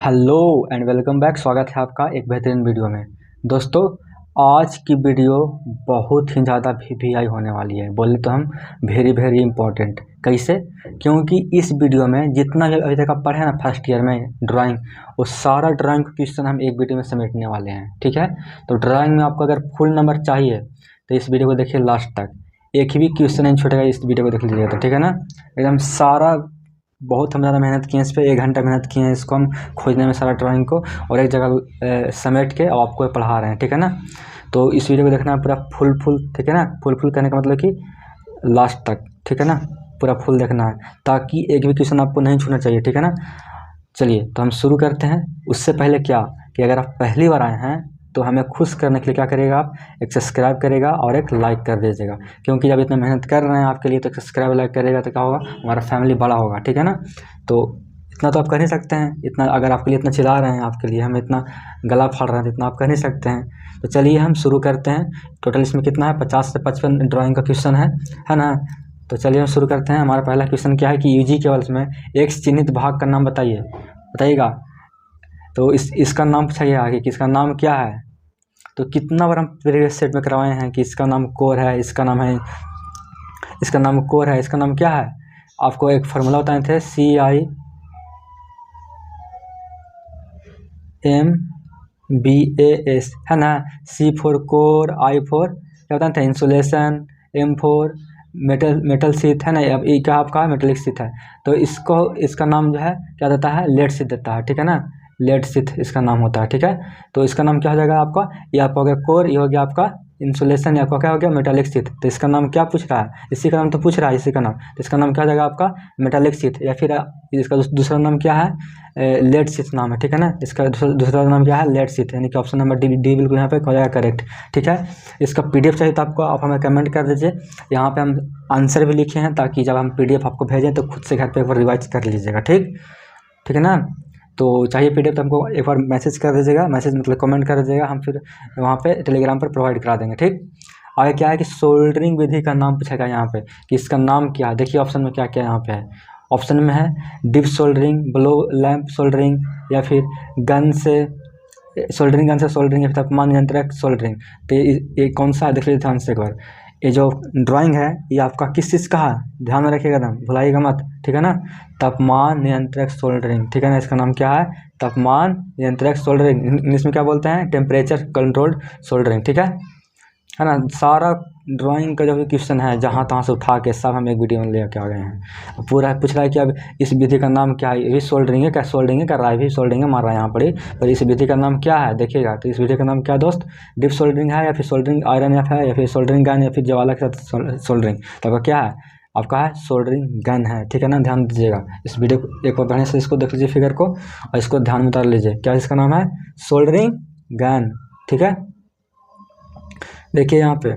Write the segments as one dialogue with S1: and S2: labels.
S1: Hello and welcome back. स्वागत है आपका एक बेहतरीन वीडियो में। दोस्तों, आज की वीडियो बहुत ही ज़्यादा वीआई होने वाली है। बोले तो हम वेरी वेरी इंपॉर्टेंट। कैसे? क्योंकि इस वीडियो में जितना भी अभी तक आप पढ़े ना फर्स्ट ईयर में ड्राइंग, वो सारा ड्राइंग का क्वेश्चन हम एक वीडियो में समेटने वाले हैं। ठीक है? तो ड्राइंग में आपको अगर फुल नंबर चाहिए तो इस वीडियो को देखिए लास्ट तक। एक भी क्वेश्चन नहीं छूटेगा, इस वीडियो को देख लीजिएगा। तो ठीक है ना, एकदम सारा बहुत हम ज़्यादा मेहनत किए हैं इस पर। 1 घंटा मेहनत किए हैं इसको हम खोजने में, सारा ड्राइंग को, और एक जगह समेट के और आपको पढ़ा रहे हैं। ठीक है ना? तो इस वीडियो को देखना है पूरा फुल। ठीक है ना? फुल करने का मतलब कि लास्ट तक। ठीक है ना? पूरा फुल देखना है ताकि एक भी क्वेश्चन आपको नहीं छूटना चाहिए। ठीक है ना? चलिए तो हम शुरू करते हैं। उससे पहले क्या कि अगर आप पहली बार आए हैं तो हमें खुश करने के लिए क्या करेगा, आप एक सब्सक्राइब करेगा और एक लाइक कर दीजिएगा। क्योंकि जब इतना मेहनत कर रहे हैं आपके लिए तो सब्सक्राइब लाइक करेगा तो क्या होगा, हमारा फैमिली बड़ा होगा। ठीक है ना? तो इतना तो आप कर ही सकते हैं। इतना अगर आपके लिए इतना चिल्ला रहे हैं, आपके लिए हम इतना गला फाड़ रहे हैं तो इतना आप कर ही सकते हैं। तो चलिए हम शुरू करते हैं। टोटल इसमें कितना है, 50 से 55 ड्राइंग का क्वेश्चन है ना? तो चलिए हम शुरू करते हैं। हमारा पहला क्वेश्चन क्या है कि यूजी केवल्स में एक चिन्हित भाग का नाम बताइएगा। तो इसका नाम पूछा गया आगे कि इसका नाम क्या है। तो कितना बार हम प्रीवियस सेट में करवाए हैं कि इसका नाम कोर है, इसका नाम है, इसका नाम कोर है, इसका नाम क्या है। आपको एक फार्मूला बताए थे, CIMBAS, है ना। C for core, I for क्या बताए थे, insulation, M for metal sheet, है ना। अब ये क्या आपका मेटेलिक शीट है। तो इसका नाम जो है क्या देता है, लेड शीट देता है। ठीक है ना? लेड शीट इसका नाम होता है। ठीक है? तो इसका नाम क्या हो जाएगा आपका, ये आपका हो गया कोर, ये हो गया आपका इंसुलेशन, ये आपका क्या हो गया मेटालिक शीट। तो इसका नाम क्या पूछ रहा है, इसी का नाम तो पूछ रहा है, इसी का नाम। तो इसका नाम क्या हो जाएगा आपका मेटालिक शीट, या फिर इसका दूसरा नाम क्या है, लेड शीट नाम है। ठीक है ना? इसका दूसरा नाम क्या है, लेड शीट, यानी कि ऑप्शन नंबर डी बिल्कुल यहाँ पे हो जाएगा करेक्ट। ठीक है? इसका PDF चाहिए तो आपको आप हमें कमेंट कर दीजिए। यहाँ पे हम आंसर भी लिखे हैं ताकि जब हम PDF आपको भेजें तो खुद से घर पे एक बार रिवाइज कर लीजिएगा। ठीक है ना? तो चाहिए PDF तो हमको एक बार मैसेज कर दीजिएगा, मैसेज मतलब कमेंट कर दीजिएगा, हम फिर वहाँ पे टेलीग्राम पर प्रोवाइड करा देंगे। ठीक। आगे क्या है कि सोल्डरिंग विधि का नाम पूछेगा यहाँ पे कि इसका नाम क्या है। देखिए ऑप्शन में क्या क्या यहाँ पे है। ऑप्शन में है dip soldering, blow lamp soldering, या फिर गन से सोल्डरिंग, या फिर तापमान नियंत्रक सोल्डरिंग। तो ये कौन सा है देख लीजिए ध्यान से एक बार। ये जो ड्राइंग है ये आपका किस चीज़ का है, ध्यान में रखिएगा, ना भुलाइएगा मत। ठीक है ना? तापमान नियंत्रक सोल्डरिंग। ठीक है ना? इसका नाम क्या है, तापमान नियंत्रक सोल्डरिंग। इंग्लिश में क्या बोलते हैं, टेम्परेचर कंट्रोल्ड सोल्डरिंग। ठीक है ना? सारा ड्राइंग का जो भी क्वेश्चन है जहाँ तहाँ से उठा के सब हम एक वीडियो में लेके आ गए हैं। पूरा पूछ रहा है कि अब इस विधि का नाम क्या है, ये भी सोल्डरिंग है, क्या सोल्डरिंग है कर रहा है, भी सोल्डरिंग है मार रहा है यहाँ पर ही। पर इस विधि का नाम क्या है देखिएगा। तो इस विधि का नाम क्या है दोस्त, डिप सोल्डरिंग है, या फिर सोल्डरिंग आयरन एफ है, या फिर सोल्डरिंग गन, या फिर ज्वाला के साथ सोल्डरिंग। तो आपका क्या है, आपका है सोल्डरिंग गन है। ठीक है ना? ध्यान दीजिएगा इस वीडियो को एक बार बढ़िया से इसको देख लीजिए फिगर को, और इसको ध्यान में उतार लीजिए। क्या इसका नाम है, सोल्डरिंग गन। ठीक है? देखिए यहाँ पे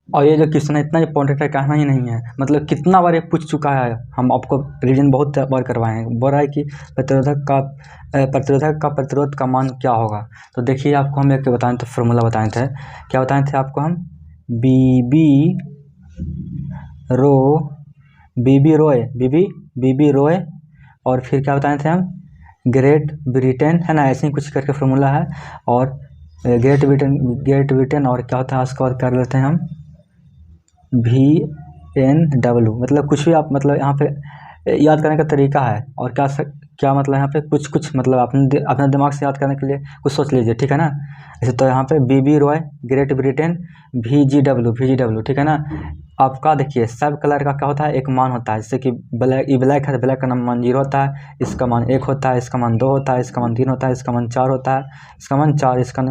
S1: और ये जो क्वेश्चन है इतना इंपॉर्टेंट है, कहना ही नहीं है। मतलब कितना बार ये पूछ चुका है, हम आपको रीजन बहुत बार करवाए हैं। बोल रहा है कि प्रतिरोधक का प्रतिरोध का मान क्या होगा। तो देखिए आपको हम एक बताए थे, फॉर्मूला बताए थे। क्या बताए थे आपको हम, बीबी रोए, और फिर क्या बताए थे हम, ग्रेट ब्रिटेन, है ना। ऐसे ही कुछ करके फॉर्मूला है। और ग्रेट ब्रिटेन और क्या होता है उसको और कर लेते हैं हम, VNW। मतलब कुछ भी आप मतलब यहाँ पे याद करने का तरीका है। और क्या मतलब यहाँ पे कुछ मतलब अपने दिमाग से याद करने के लिए कुछ सोच लीजिए। ठीक है ना? ऐसे तो यहाँ पे बीबी रॉय, ग्रेट ब्रिटेन, VGW। ठीक है ना? आपका देखिए सब कलर का क्या होता है, एक मान होता है। जैसे कि ब्लैक है तो ब्लैक का मान 0 होता है, इसका मान 1 होता है, इसका मान 2 होता है, इसका मान 3 होता है, इसका मान 4 होता है, इसका मान 4, इसका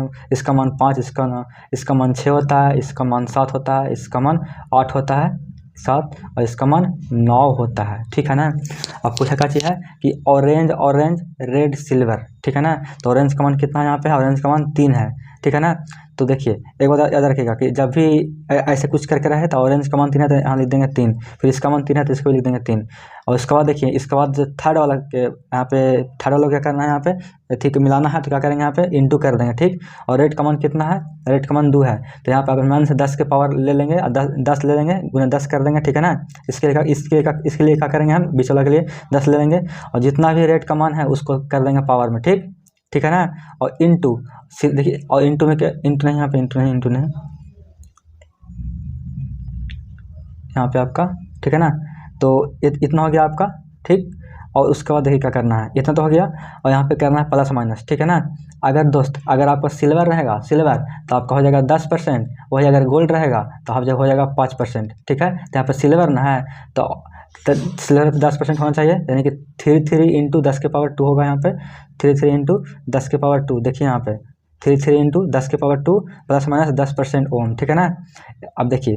S1: मान 5, इसका मान 6 होता है, इसका मान 7 होता है, इसका मान 8 होता है, 7, और इसका मान 9 होता है। ठीक है ना? अब पूछा क्या चीज़ है कि ऑरेंज रेड सिल्वर। ठीक है ना? तो ऑरेंज का मान कितना है यहाँ पे, ऑरेंज का मान 3 है। ठीक है ना? तो देखिए एक बात याद रखिएगा कि जब भी ऐसे कुछ करके रहे तो ऑरेंज का मान 3 है तो यहाँ लिख देंगे 3, फिर इसका मान 3 है तो इसको लिख देंगे 3। और उसके बाद देखिए इसके बाद जो थर्ड वाला के यहाँ पे थर्ड वाला क्या करना है, यहाँ पे ठीक मिलाना है तो क्या करेंगे यहाँ पे इंटू कर देंगे, ठीक। और रेड का मान कितना है, रेड का मान 2 है, तो यहाँ पे अपन मान से 10 के पावर ले लेंगे और 10 ले लेंगे, गुना 10 कर देंगे, ठीक है ना। इसके लिए क्या करेंगे हम, बीच वाला के लिए 10 ले लेंगे और जितना भी रेड का मान है उसको कर देंगे पावर में, ठीक, ठीक है ना। और इंटू देखिए, और इंटू में क्या, इंटू नहीं, यहाँ पे इंटू नहीं यहाँ पे आपका, ठीक है ना। तो इतना हो गया आपका, ठीक। और उसके बाद देखिए क्या करना है, इतना तो हो गया और यहाँ पे करना है प्लस माइनस, ठीक है ना। अगर दोस्त अगर आपका सिल्वर रहेगा, सिल्वर तो आपका हो जाएगा 10%, वही अगर गोल्ड रहेगा तो आप जब हो जाएगा 5%, ठीक है। तो यहाँ पे सिल्वर ना है तो सिल्वर पे 10% होना चाहिए, यानी कि 3 इंटू 10 के पावर 2 होगा यहाँ पे, 3 इंटू 10 के पावर 2, देखिए यहाँ पे 3 इंटू 10 के पावर 2 प्लस माइनस 10% ओम, ठीक है ना। अब देखिए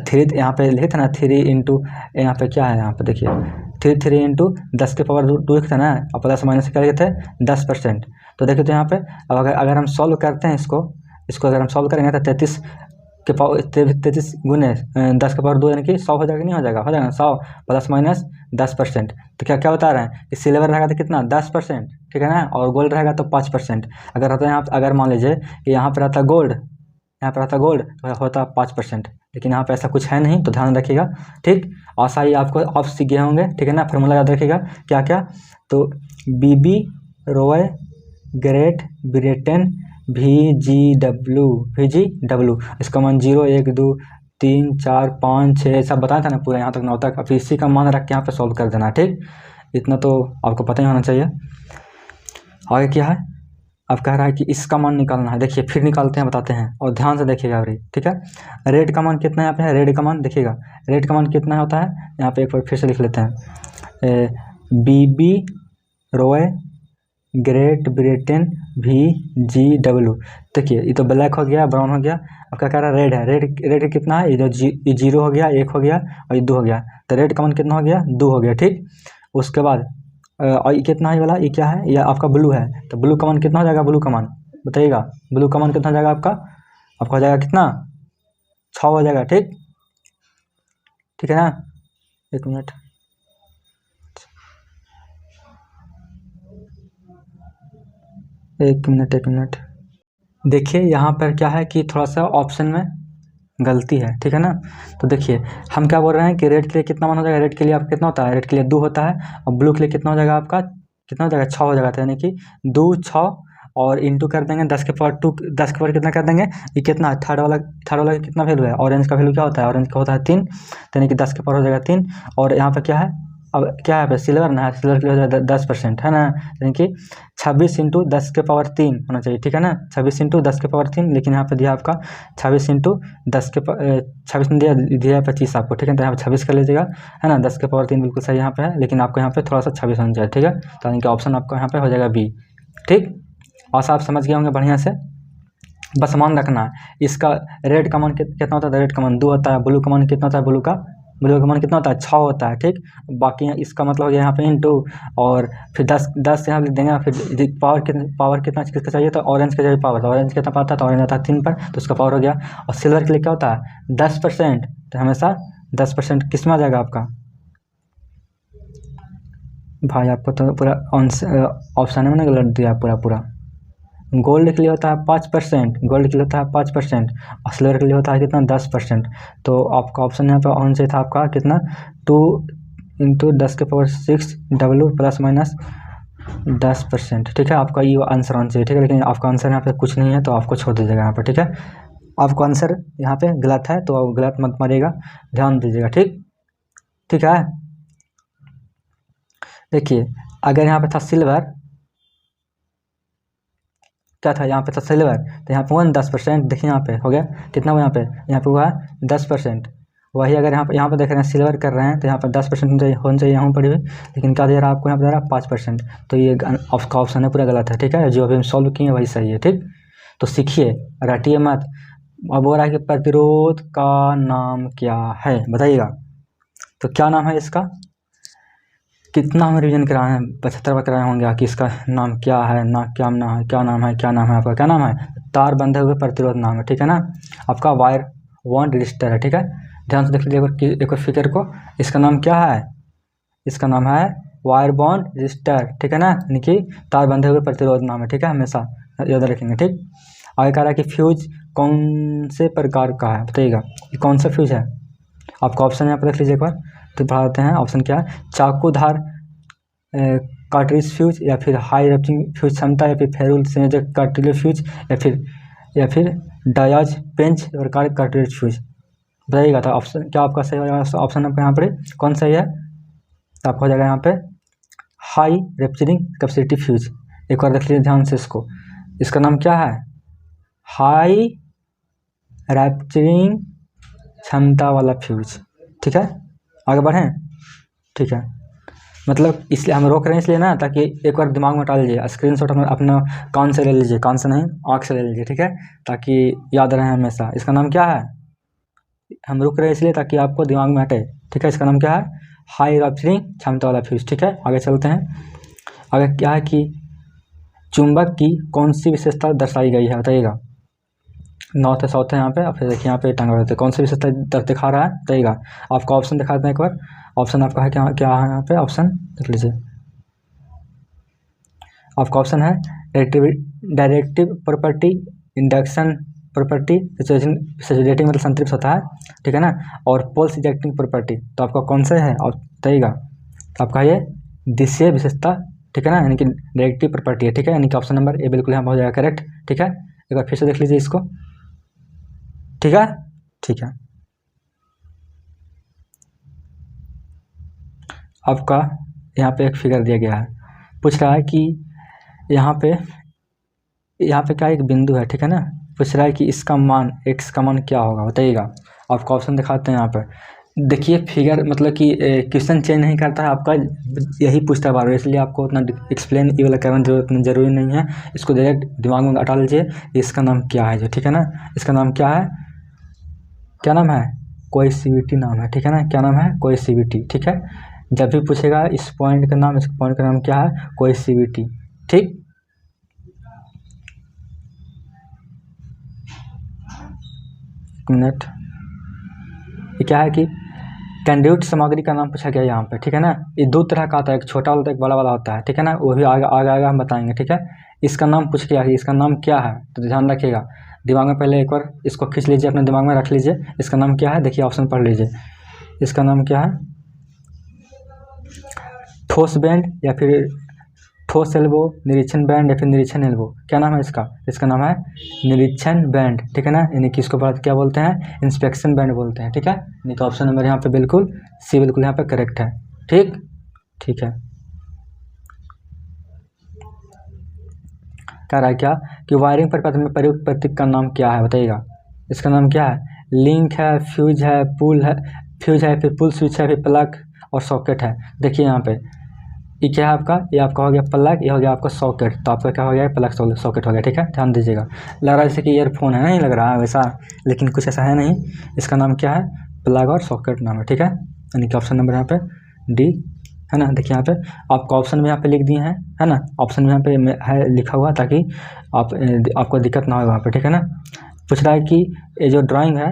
S1: 3 यहाँ पे लिखे थे ना, 3 इंटू यहाँ पे क्या है, यहाँ पे देखिए 3 इंटू 10 के पावर 2 लिखे थे ना, और प्लस माइनस क्या लिखे थे 10%। तो देखिए तो यहाँ पे अब अगर हम सॉल्व करते हैं इसको अगर हम सॉल्व करेंगे तो 33 के पावर 33 गुने 10 के पावर 2 यानी कि 100 हो जाएगा, नहीं हो जाएगा, हो जाएगा 100 प्लस माइनस 10%। तो क्या क्या बता रहे हैं कि सिल्वर रहेगा तो कितना 10%, ठीक है ना, और गोल्ड रहेगा तो 5%। अगर रहता है यहाँ, अगर मान लीजिए कि यहाँ पर रहता गोल्ड, यहाँ पर रहता गोल्ड तो होता 5%, लेकिन यहाँ पे ऐसा कुछ है नहीं, तो ध्यान रखिएगा, ठीक। आशा ही आपको आप सीख गए होंगे, ठीक है ना। फार्मूला याद रखिएगा क्या क्या, तो BB Roy great Britain VGW, इसका मान 0 1 2 3 4 5 6 सब बताया था ना पूरा यहाँ तक 9 तक। अब इसी का मान रख के यहाँ पे सॉल्व कर देना, ठीक। इतना तो आपको पता ही होना चाहिए। आगे क्या है, अब कह रहा है कि इसका मान निकालना है, देखिए फिर निकालते हैं, बताते हैं, और ध्यान से देखिएगा अभी, ठीक है। रेड का मान कितना है यहाँ पे है, रेड का मान देखिएगा, रेड का मान कितना होता है, यहाँ पे एक बार फिर से लिख लेते हैं, BB Roy great Britain VGW। देखिए ये तो ब्लैक हो गया, ब्राउन हो गया, अब क्या कह रहा है रेड है, रेड कितना है, ये 0 हो गया, 1 हो गया और ये 2 हो गया, तो रेड का मान कितना हो गया 2 हो गया, ठीक। उसके बाद और ये कितना है वाला, ये क्या है, ये आपका ब्लू है, तो ब्लू का मान कितना हो जाएगा, ब्लू का मान बताइएगा, ब्लू का मान कितना हो जाएगा आपका हो जाएगा कितना 6 हो जाएगा, ठीक, ठीक है ना। एक मिनट देखिए यहाँ पर क्या है कि थोड़ा सा ऑप्शन में गलती है, ठीक है ना। तो देखिए हम क्या बोल रहे हैं कि रेड के लिए कितना मान हो जाएगा, रेड के लिए आपका कितना होता है, रेड के लिए 2 होता है, और ब्लू के लिए कितना हो जाएगा आपका, कितना हो जाएगा 6 हो जाएगा, यानी कि 2 6 और इंटू कर देंगे 10 के पावर 2, 10 के पावर कितना कर देंगे, ये कितना है थर्ड वाला का कितना वैल्यू है, ऑरेंज का वैल्यू क्या होता है, ऑरेंज का होता है 3, यानी कि 10 के पावर हो जाएगा 3। और यहाँ पर क्या है, अब क्या है सिल्वर ना है, सिल्वर के लिए हो जाएगा 10% है ना, यानी कि 26 इंटू 10 के पावर 3 होना चाहिए, ठीक है ना, 26 इंटू 10 के पावर 3, लेकिन यहाँ पे दिया आपका 26 इंटू 10 के 26 में दिया 25 आपको, ठीक है, तो यहाँ पे 26 कर लीजिएगा, है ना, 10 के पावर 3 बिल्कुल सही यहाँ पे है, लेकिन आपको यहाँ पे थोड़ा सा 26 होना चाहिए, ठीक है। तो यानी कि ऑप्शन आपका यहाँ पे हो जाएगा B, ठीक। और आप समझ गए होंगे बढ़िया से, बस मान रखना है इसका रेड का मान कितना होता है, रेड का मान 2 होता है, ब्लू का मान कितना होता है, ब्लू का मान कितना होता है 6 होता है, ठीक। बाकी इसका मतलब हो गया यहाँ पे इंटू, और फिर 10 यहाँ लिख देंगे, फिर पावर कितना किसका चाहिए, तो ऑरेंज का चाहिए पावर, तो ऑरेंज कितना पाता है, तो ऑरेंज आता है 3 पर, तो उसका पावर हो गया। और सिल्वर के लिए क्या होता है 10%, तो हमेशा 10% किस में आ जाएगा आपका, भाई आपको तो पूरा ऑप्शन में गलत दिया पूरा। गोल्ड के लिए होता है 5%, गोल्ड के लिए होता है 5%, और सिल्वर के लिए होता है कितना 10%। तो आपका ऑप्शन यहाँ पे ऑन से था आपका कितना 2 इंटू 10 के पावर 6 W प्लस माइनस 10%, ठीक है। आपका ये आंसर आना चाहिए, ठीक है, लेकिन आपका आंसर यहाँ पे कुछ नहीं है तो आपको छोड़ दीजिएगा यहाँ पर, ठीक है। आपका आंसर यहाँ पे गलत है तो गलत मत मारिएगा, ध्यान दीजिएगा, ठीक, ठीक है। देखिए अगर यहाँ पे था सिल्वर, क्या था यहाँ पे था सिल्वर, तो यहाँ पे हुआ 10%, देखिए यहाँ पे हो गया कितना हुआ, यहाँ पे हुआ 10%। वही अगर यहाँ पे देख रहे हैं सिल्वर कर रहे हैं तो यहाँ पर 10% होना चाहिए यहाँ पर भी, लेकिन क्या दे रहा है आपको यहाँ पे दे रहा है 5%, तो ये आपका ऑप्शन है पूरा गलत है, ठीक है। जो अभी हम सॉल्व किए वही सही है, ठीक। तो सीखिए, रटिए मत। अब हो रहा है कि प्रतिरोध का नाम क्या है बताइएगा, तो क्या नाम है इसका, कितना हम रिवीजन कराए हैं, 75 बार कराए होंगे कि इसका नाम क्या है, ना क्या नाम है, क्या नाम है, क्या नाम है आपका, क्या नाम है, तार बंधे हुए प्रतिरोध नाम है, ठीक है ना। आपका वायर बॉन्ड रजिस्टर है, ठीक है। ध्यान से देख लीजिए एक बार फिगर को, इसका नाम क्या है, इसका नाम है वायर बॉन्ड रजिस्टर, ठीक है ना, यानी कि तार बंधे हुए प्रतिरोध नाम है, ठीक है, हमेशा याद रखेंगे, ठीक। आगे कह रहा है कि फ्यूज कौन से प्रकार का है, बताइएगा ये कौन सा फ्यूज है। आपका ऑप्शन यहाँ पर देख लीजिए एक बार, तो बढ़ा देते हैं। ऑप्शन क्या है, चाकूधार कार्ट्रिज फ्यूज, या फिर हाई रप्टिंग फ्यूज क्षमता, या फिर फेरुल संयोजक कार्टिलेज फ्यूज, या फिर डायाज पेंच प्रकार कार्टिलेज फ्यूज, बताइएगा। तो ऑप्शन क्या आपका सही हो जाएगा, ऑप्शन नंबर यहाँ पर कौन सही है, तो आपका हो जाएगा यहाँ पे हाई रैप्चरिंग कैपेसिटी फ्यूज। एक बार देख लीजिए ध्यान से इसको, इसका नाम क्या है, हाई रैप्चरिंग क्षमता वाला फ्यूज, ठीक है। आगे बढ़ें, ठीक है, मतलब इसलिए हम रोक रहे हैं इसलिए ना, ताकि एक बार दिमाग में डाल लीजिए, स्क्रीनशॉट अपना कान से ले लीजिए, कान से नहीं आँख से ले लीजिए, ठीक है, ताकि याद रहे हमेशा। इसका नाम क्या है, हम रुक रहे हैं इसलिए ताकि आपको दिमाग में हटे, ठीक है। इसका नाम क्या है, हाई रैप्चरिंग क्षमता वाला फ्यूज, ठीक है। आगे चलते हैं। आगे क्या है कि चुंबक की कौन सी विशेषता दर्शाई गई है, बताइएगा। नॉर्थ है, साउथ है यहाँ पे, फिर देखिए यहाँ पे टांगा रहता है, कौन सी विशेषता दिखा रहा है, बताइएगा। आपका ऑप्शन दिखा देते हैं एक बार, ऑप्शन आपका है क्या, क्या है यहाँ पे ऑप्शन देख लीजिए। आपका ऑप्शन है डायरेक्टिव प्रॉपर्टी, इंडक्शन प्रॉपर्टी, सैचुरेटिंग मतलब संतृप्त होता है, ठीक है ना, और पोल्स इजेक्टिंग प्रॉपर्टी। तो आपका कौन सा है, आप बताइएगा। तो आपका ये दिशीय विशेषता, ठीक है ना, यानी कि डायरेक्टिव प्रॉपर्टी है, ठीक है, यानी कि ऑप्शन नंबर ए बिल्कुल यहाँ हो जाएगा करेक्ट, ठीक है। एक बार फिर से देख लीजिए इसको, ठीक है, ठीक है। आपका यहाँ पे एक फिगर दिया गया है, पूछ रहा है कि यहाँ पे क्या एक बिंदु है, ठीक है ना, पूछ रहा है कि इसका मान x का मान क्या होगा, बताइएगा। आपको ऑप्शन दिखाते हैं यहाँ पर, देखिए फिगर मतलब कि क्वेश्चन चेंज नहीं करता है आपका, यही पूछता है बार बार, इसलिए आपको उतना एक्सप्लेन ये वाला करना जरूरी नहीं है, इसको डायरेक्ट दिमाग में हटा लीजिए। इसका नाम क्या है जो, ठीक है ना, इसका नाम क्या है, क्या नाम है, कोएसिविटी नाम है, ठीक है ना, क्या नाम है, कोएसिविटी, ठीक है। जब भी पूछेगा इस पॉइंट का नाम, इस पॉइंट का नाम क्या है, कोएसिविटी, ठीक। मिनट, ये क्या है कि कंड्यूट सामग्री का नाम पूछा गया यहाँ पे, ठीक है ना। ये दो तरह का आता है, एक छोटा वाला एक बड़ा वाला होता है, ठीक है ना, वो भी आगे आगे आगे हम बताएंगे, ठीक है। इसका नाम पूछ गया है, इसका नाम क्या है, तो ध्यान रखिएगा दिमाग में, पहले एक बार इसको खींच लीजिए, अपने दिमाग में रख लीजिए। इसका नाम क्या है, देखिए ऑप्शन पढ़ लीजिए, इसका नाम क्या है, ठोस बैंड, या फिर ठोस एल्बो, निरीक्षण बैंड, या फिर निरीक्षण एल्बो, क्या नाम है इसका, इसका नाम है निरीक्षण बैंड, ठीक है ना, यानी कि इसको क्या बोलते हैं, इंस्पेक्शन बैंड बोलते हैं, ठीक है। यानी कि ऑप्शन नंबर यहाँ पे बिल्कुल सी बिल्कुल यहाँ पे करेक्ट है, ठीक, ठीक है। कह रहा है क्या कि वायरिंग परिपथ में प्रयुक्त प्रतीक का नाम क्या है, बताइएगा। इसका नाम क्या है, लिंक है, फ्यूज है, पुल है, फ्यूज है, फिर पुल स्विच है, फिर प्लग और सॉकेट है। देखिए यहाँ पे ये क्या है आपका, ये आपका हो गया प्लग, ये हो गया आपका सॉकेट, तो आपका क्या हो गया, प्लग सॉकेट हो गया, ठीक है। ध्यान दीजिएगा, लग रहा है जैसे कि ईयरफोन है, नहीं लग रहा है वैसा, लेकिन कुछ ऐसा है नहीं। इसका नाम क्या है, प्लग और सॉकेट नाम है, ठीक है, यानी कि ऑप्शन नंबर यहाँ पे डी है ना। देखिए यहाँ पे आपको ऑप्शन में यहाँ पे लिख दिए हैं, है ना, ऑप्शन में यहाँ पे है लिखा हुआ, ताकि आपको दिक्कत ना हो वहाँ पे, ठीक है ना। पूछ रहा है कि ये जो ड्राइंग है,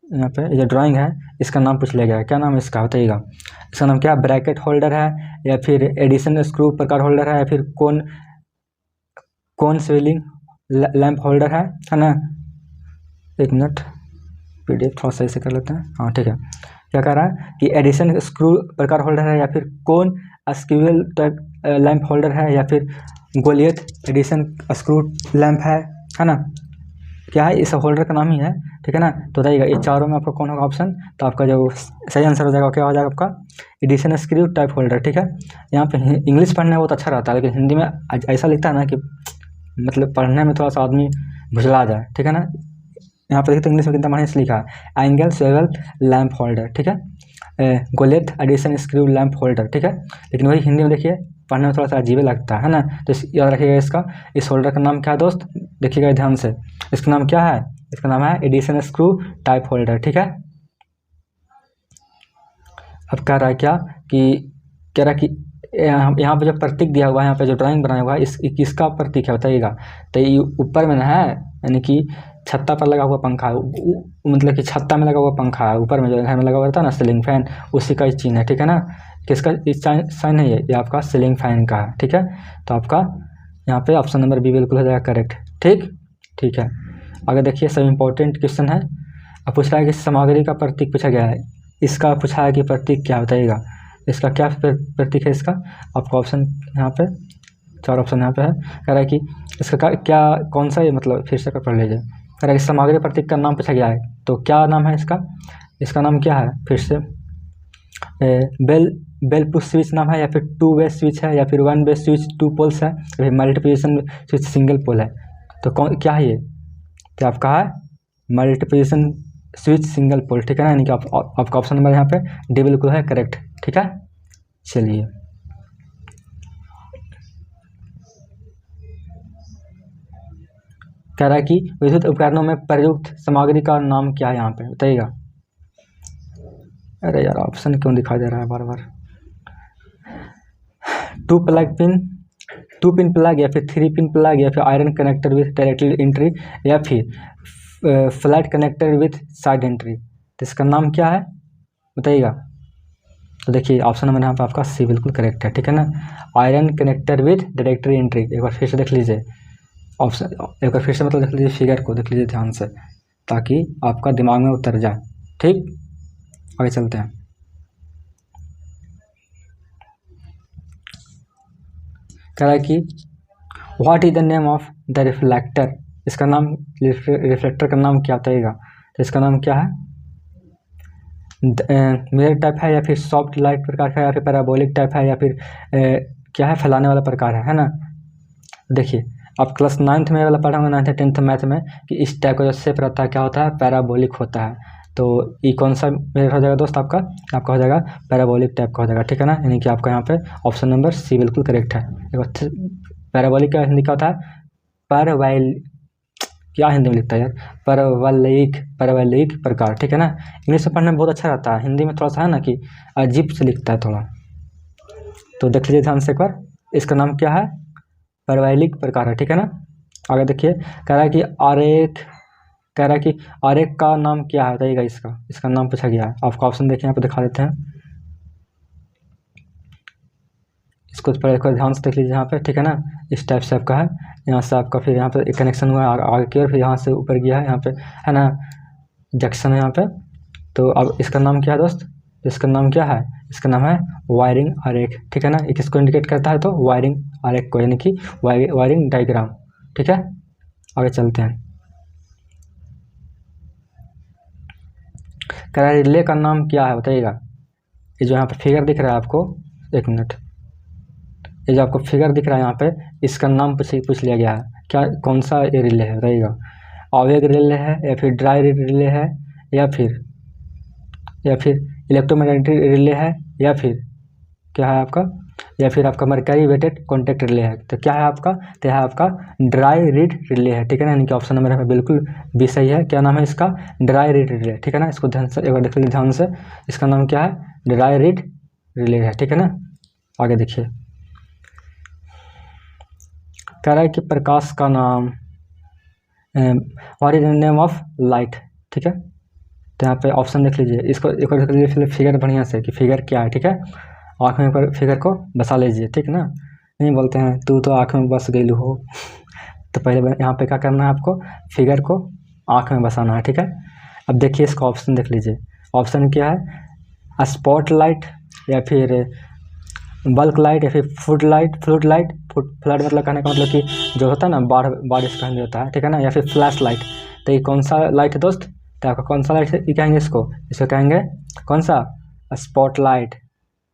S1: यहाँ पे ये जो ड्राइंग है, इसका नाम पूछ लिया गया है, क्या नाम है इसका, बताइएगा। इसका नाम क्या, ब्रैकेट होल्डर है, या फिर एडिशन स्क्रू प्रकार होल्डर है, या फिर कोन स्वेलिंग लैंप होल्डर है ना। एक मिनट, PDF थोड़ा सही से कर लेते हैं, हाँ ठीक है। क्या कह रहा है कि एडिशन स्क्रू प्रकार होल्डर है, या फिर कोन स्क्यूल टाइप लैंप होल्डर है, या फिर गोलियत एडिशन स्क्रू लैंप है ना, क्या है, इस होल्डर का नाम ही है, ठीक है ना। तो बताइएगा ये चारों में आपका कौन होगा ऑप्शन, तो आपका जो सही आंसर हो जाएगा क्या हो जाएगा आपका, एडिशन स्क्रू टाइप होल्डर, ठीक है। यहाँ पे इंग्लिश पढ़ने में बहुत अच्छा रहता है, लेकिन हिंदी में ऐसा लिखता है ना कि मतलब पढ़ने में थोड़ा सा आदमी भुजला जाए, ठीक है ना। यहाँ पर देखते इंग्लिश में कितना बढ़िया से लिखा है, एंगल स्वेवल लैंप होल्डर, ठीक है, गोलेथ एडिशन स्क्रू लैंप होल्डर, ठीक है। लेकिन वही हिंदी में देखिए पढ़ने में थोड़ा सा अजीब लगता है ना। तो याद रखिएगा इसका, इस होल्डर का नाम क्या है दोस्त, देखिएगा ध्यान से, इसका नाम क्या है, इसका नाम है एडिशन स्क्रू टाइप होल्डर, ठीक है। अब कह रहा है क्या कि कह रहा है कि यहाँ पे जो प्रतीक दिया हुआ है, यहाँ पे जो ड्राइंग बनाया हुआ है, इस किसका प्रतीक है बताइएगा। तो ये ऊपर में ना है, यानी कि छत्ता पर लगा हुआ पंखा है, मतलब कि छत्ता में लगा हुआ पंखा है, ऊपर में जो घर में लगा हुआ रहता है ना सीलिंग फैन, उसी का चिन्ह है, ठीक है ना। किसका साइन है ये आपका सीलिंग फैन का है, ठीक है। तो आपका यहाँ पे ऑप्शन नंबर बी बिल्कुल हो जाएगा करेक्ट। ठीक है। आगे देखिए, सब इम्पोर्टेंट क्वेश्चन है। अब पूछ रहा है कि सामग्री का प्रतीक पूछा गया है, इसका पूछा है कि प्रतीक क्या बताइएगा, इसका क्या प्रतीक है इसका। आपका ऑप्शन यहाँ पे 4 ऑप्शन यहाँ पे है। कह रहा है कि इसका क्या कौन सा ये, मतलब फिर से पढ़ लीजिए। कह रहा है कि सामग्री प्रतीक का नाम पूछा गया है, तो क्या नाम है इसका नाम क्या है, फिर से बेल पुश स्विच नाम है, या फिर 2 वे स्विच है, या फिर 1 वे स्विच 2 पोल्स है, या फिर मल्टीप्लिकेशन स्विच सिंगल पोल है। तो क्या है ये, तो आपका है मल्टीप्लिकेशन स्विच सिंगल पोल, ठीक है ना। यानी कि आपका ऑप्शन नंबर यहाँ पे डी बिल्कुल है करेक्ट, ठीक है। चलिए कह रहा है कि विद्युत उपकरणों में प्रयुक्त सामग्री का नाम क्या है, यहाँ पे बताइएगा। अरे यार ऑप्शन क्यों दिखाई दे रहा है बार बार। 2 पिन प्लग, या फिर 3 पिन प्लग, या फिर iron connector with directly entry, या फिर flat connector with side entry. तो इसका नाम क्या है बताइएगा। तो देखिए ऑप्शन नंबर यहाँ पे आपका सी बिल्कुल करेक्ट है, ठीक है ना। Iron connector with directory entry. एक बार फिर से देख लीजिए ऑप्शन, एक बार फिर से मतलब देख लीजिए फिगर को, देख लीजिए ध्यान से, ताकि आपका दिमाग में उतर जाए। ठीक, आगे चलते हैं। कह रहा है कि what is the name of the reflector. इसका नाम, रिफ्लेक्टर का नाम क्या बताइएगा। तो इसका नाम क्या है, मिरर टाइप है, या फिर सॉफ्ट लाइट प्रकार का, या फिर पैराबोलिक टाइप है, या फिर क्या है फैलाने वाला प्रकार है ना। देखिए आप क्लास 9th में वाला पढ़ा होंगे, 9th 10th मैथ में, कि इस टाइप का जो शेप रहता है क्या होता है, पैराबोलिक होता है। तो ये कौन सा मिरर हो जाएगा दोस्त, आपका हो जाएगा पैराबोलिक टाइप का हो जाएगा, ठीक है ना। यानी कि आपका यहाँ पे ऑप्शन नंबर सी बिल्कुल करेक्ट है। पैराबोलिक का हिंदी का होता है क्या हिंदी में लिखता है यार, परवलयिक प्रकार, ठीक है ना। इंग्लिश में पढ़ने में बहुत अच्छा रहता है, हिंदी में थोड़ा सा है ना कि अजीब से लिखता है थोड़ा। तो देख लीजिए ध्यान से एक बार, इसका नाम क्या है, परवलयिक प्रकार है, ठीक है ना। आगे देखिए, कह रहा है कि आरेख का नाम क्या है बताइएगा। इसका नाम पूछा गया है। आपका ऑप्शन देखिए यहाँ पे दिखा देते हैं, इसको पहले ध्यान से देख लीजिए यहाँ पे, ठीक है ना। इस टाइप से आपका है, यहाँ से आपका फिर यहाँ पे एक कनेक्शन हुआ है आगे की ओर, फिर यहाँ से ऊपर गया है, यहाँ पे है ना जंक्शन है यहाँ पे। तो अब इसका नाम क्या है दोस्त, इसका नाम क्या है, इसका नाम है वायरिंग आरेख, ठीक है ना। ये किसको इंडिकेट करता है, तो वायरिंग आरेख को, यानी कि वायरिंग डायग्राम, ठीक है। आगे चलते हैं। कह रहा है रिले का नाम क्या है बताइएगा। ये जो यहाँ पे फिगर दिख रहा है आपको, एक मिनट, ये जो आपको फिगर दिख रहा है यहाँ पे, इसका नाम पूछ लिया गया है, क्या कौन सा ये रिले है बताइएगा। आवेग रिले है, या फिर ड्राई रिले है, या फिर इलेक्ट्रोमैग्नेटिक रिले है, या फिर क्या है आपका, या फिर आपका मरकरी वेटेड कॉन्टैक्ट रिले है। तो क्या है आपका, तो यह आपका ड्राई रीड रिले है, ठीक है ना। यानी कि ऑप्शन नंबर यहाँ पे बिल्कुल भी सही है। क्या नाम है इसका, ड्राई रीड रिले, ठीक है ना। इसको ध्यान से एक बार देख लीजिए ध्यान से, इसका नाम क्या है, ड्राई रीड रिले है, ठीक है ना। आगे देखिए, कह रहा है कि प्रकाश का नाम, what is the name of light, ठीक है। तो यहाँ पे ऑप्शन देख लीजिए, इसको एक बार देख लीजिए फिगर बढ़िया से कि फिगर क्या है, ठीक है। आँख में एक बार फिगर को बसा लीजिए, ठीक ना। नहीं बोलते हैं तू तो आँख में बस गई हो तो पहले यहाँ पे क्या करना है, आपको फिगर को आँख में बसाना है, ठीक है। अब देखिए इसका ऑप्शन देख लीजिए, ऑप्शन क्या है, स्पॉट लाइट, या फिर बल्क लाइट, या फिर फ्लड लाइट मतलब कहने का मतलब कि जो होता है ना बारिश का हिंदी होता है, ठीक है ना, या फिर फ्लैश लाइट। तो ये कौन सा लाइट है दोस्त, तो आपका कौन सा लाइट है, ये कहेंगे इसको कहेंगे कौन सा, स्पॉट लाइट।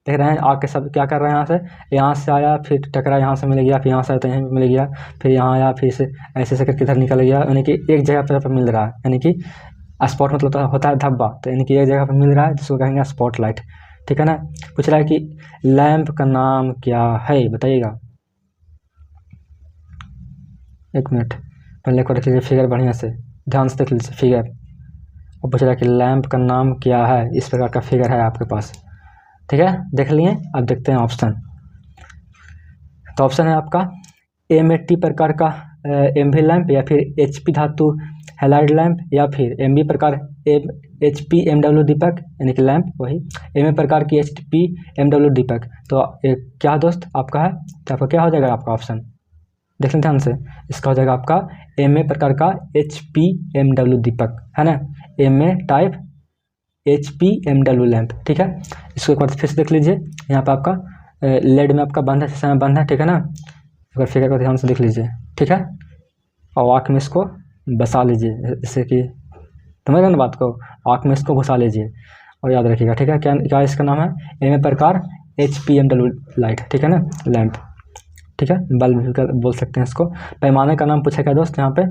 S1: देख रहे हैं आके सब क्या कर रहे हैं, यहाँ से आया, फिर टकरा यहाँ से मिल गया, फिर यहाँ से आया तो यहाँ मिल गया, फिर यहाँ आया, फिर से ऐसे करके इधर निकल गया, यानी कि एक जगह पर मिल रहा है। यानी कि स्पॉट मतलब होता है धब्बा, तो यानी कि एक जगह पर मिल रहा है, जिसको कहेंगे स्पॉट लाइट, ठीक है ना। पूछ रहा है कि लैंप का नाम क्या है बताइएगा। एक मिनट पहले को देख लीजिए फिगर बढ़िया से, ध्यान से देख लीजिए फिगर। और पूछ रहा है कि लैंप का नाम क्या है, इस प्रकार का फिगर है आपके पास, ठीक है। देख लिए, अब देखते हैं ऑप्शन। तो ऑप्शन है आपका M80 प्रकार का MV लैंप, या फिर HP धातु हैलाइड लैंप, या फिर MB प्रकार HP MW दीपक यानी कि लैंप वही, MA प्रकार की HP MW दीपक। तो क्या दोस्त आपका है, तो आपका क्या हो जाएगा आपका ऑप्शन, देख लें ध्यान से। इसका हो जाएगा आपका MA प्रकार का HP MW दीपक, है ना, MA type HP MW lamp, ठीक है। इसको एक बार फिर से देख लीजिए, यहाँ पे आपका लेड में आपका बंद है, शीशा में बंद है, ठीक है ना। एक बार फिगर को ध्यान से देख लीजिए, ठीक है, और आँख में इसको बसा लीजिए, जैसे कि समझ रहे ना बात को, आँख में इसको घुसा लीजिए और याद रखिएगा, ठीक है। क्या क्या इसका नाम है, MA प्रकार HP MW लाइट, ठीक है ना, लैंप, ठीक है, बल्ब भी बोल सकते हैं इसको। पैमाने का नाम पूछा गया दोस्त यहाँ पे,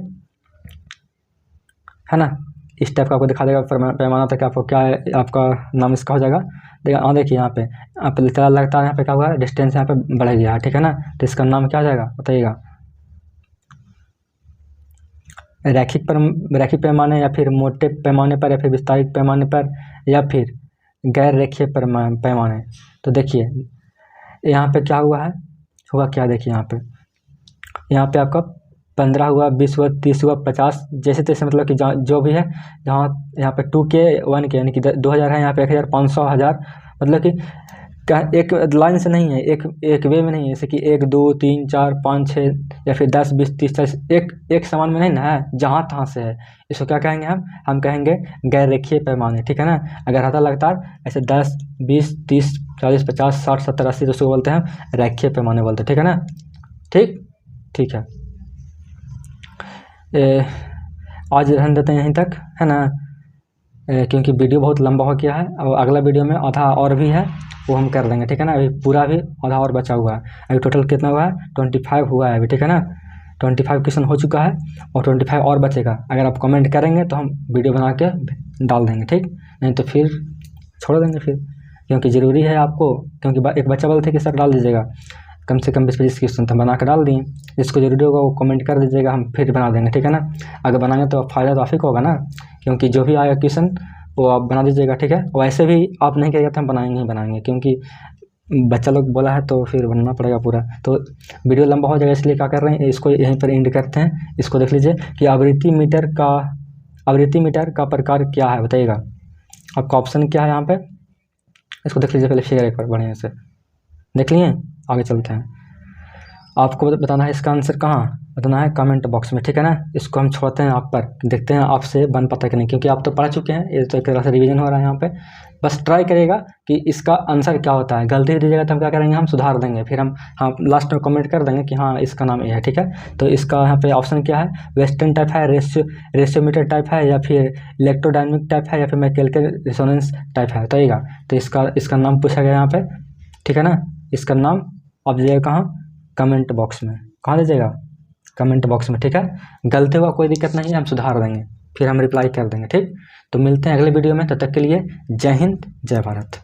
S1: है ना, इस टाइप का आपको दिखा देगा पैमाना तक, आपको क्या है, आपका नाम इसका हो जाएगा। देखिए यहाँ पे आप चला लगता है, यहाँ पे क्या हुआ है, डिस्टेंस यहाँ पे बढ़ गया है, ठीक है ना। तो इसका नाम क्या हो जाएगा बताइएगा, रैखिक पैमाने, या फिर मोटे पैमाने पर, या फिर विस्तारित पैमाने पर, या फिर गैर रेखीय पैमाने। तो देखिए यहाँ पे क्या हुआ है, हुआ क्या, देखिए यहाँ पे आपका 15 हुआ, 20 हुआ, 30 हुआ, 50, जैसे तैसे, मतलब कि जो भी है, जहाँ यहाँ पे 2K 1K यानी कि 2000 है, यहाँ पे 1000, 500, 1000, मतलब कि एक लाइन से नहीं है, एक वे में नहीं है, जैसे कि 1 2 3 4 5 6 या फिर 10 20 30 40, एक समान में नहीं ना है, जहाँ तहाँ से है। इसको क्या कहेंगे हम कहेंगे गैर रेखीय पैमाने, ठीक है ना। अगर रहता लगातार ऐसे 10 20 30 40 50 60 70 80, तो उसको बोलते हैं रेखीय पैमाने बोलते हैं, ठीक है ना। ठीक है, आज रहने देते हैं यहीं तक, है ना, क्योंकि वीडियो बहुत लंबा हो गया है, और अगला वीडियो में आधा और भी है, वो हम कर देंगे, ठीक है ना। अभी पूरा भी आधा और बचा हुआ है, अभी टोटल कितना हुआ है, 25 हुआ है अभी, ठीक है ना। 25 क्वेश्चन हो चुका है और 25 और बचेगा। अगर आप कमेंट करेंगे तो हम वीडियो बना के डाल देंगे, ठीक, नहीं तो फिर छोड़ देंगे फिर, क्योंकि ज़रूरी है आपको, क्योंकि एक बच्चा बोलते थे कि सर डाल दीजिएगा कम से कम 20-25 क्वेश्चन, तो बना के डाल दिए। जिसको जरूरी होगा वो कमेंट कर दीजिएगा, हम फिर बना देंगे, ठीक है ना। अगर बनाएंगे तो फ़ायदा तो आप ही को होगा ना, क्योंकि जो भी आएगा क्वेश्चन वो आप बना दीजिएगा, ठीक है। वैसे भी आप नहीं करिएगा तो हम बनाएंगे, क्योंकि बच्चा लोग बोला है तो फिर बनना पड़ेगा पूरा। तो वीडियो लंबा हो जाएगा, इसलिए क्या कर रहे हैं, इसको यहीं पर एंड करते हैं। इसको देख लीजिए कि आवृत्ति मीटर का प्रकार क्या है बताइएगा, आपका ऑप्शन क्या है यहाँ पे, इसको देख लीजिए पहले फिगर एक बार बढ़िया से देख लिए, आगे चलते हैं। आपको बताना है इसका आंसर, कहाँ बताना है, कमेंट बॉक्स में, ठीक है ना। इसको हम छोड़ते हैं आप पर, देखते हैं आपसे बन पाता कि नहीं, क्योंकि आप तो पढ़ चुके हैं, ये तो एक तरह से रिवीजन हो रहा है यहाँ पे। बस ट्राई करिएगा कि इसका आंसर क्या होता है, गलती दीजिएगा तो हम क्या करेंगे, हम सुधार देंगे, फिर हम लास्ट में कमेंट कर देंगे कि हाँ इसका नाम ये है, ठीक है। तो इसका यहाँ पे ऑप्शन क्या है, वेस्टर्न टाइप है, रेशियोमीटर टाइप है, या फिर इलेक्ट्रोडायनेमिक टाइप है, या फिर मैकेनिकल रेजोनेंस टाइप है बताइएगा। तो इसका नाम पूछा गया यहाँ पे, ठीक है ना। इसका नाम आप दीजिएगा कहाँ, कमेंट बॉक्स में, कहाँ दीजिएगा, कमेंट बॉक्स में, ठीक है। गलती हुआ कोई दिक्कत नहीं है, हम सुधार देंगे, फिर हम रिप्लाई कर देंगे, ठीक। तो मिलते हैं अगले वीडियो में, तब तक के लिए जय हिंद जय भारत।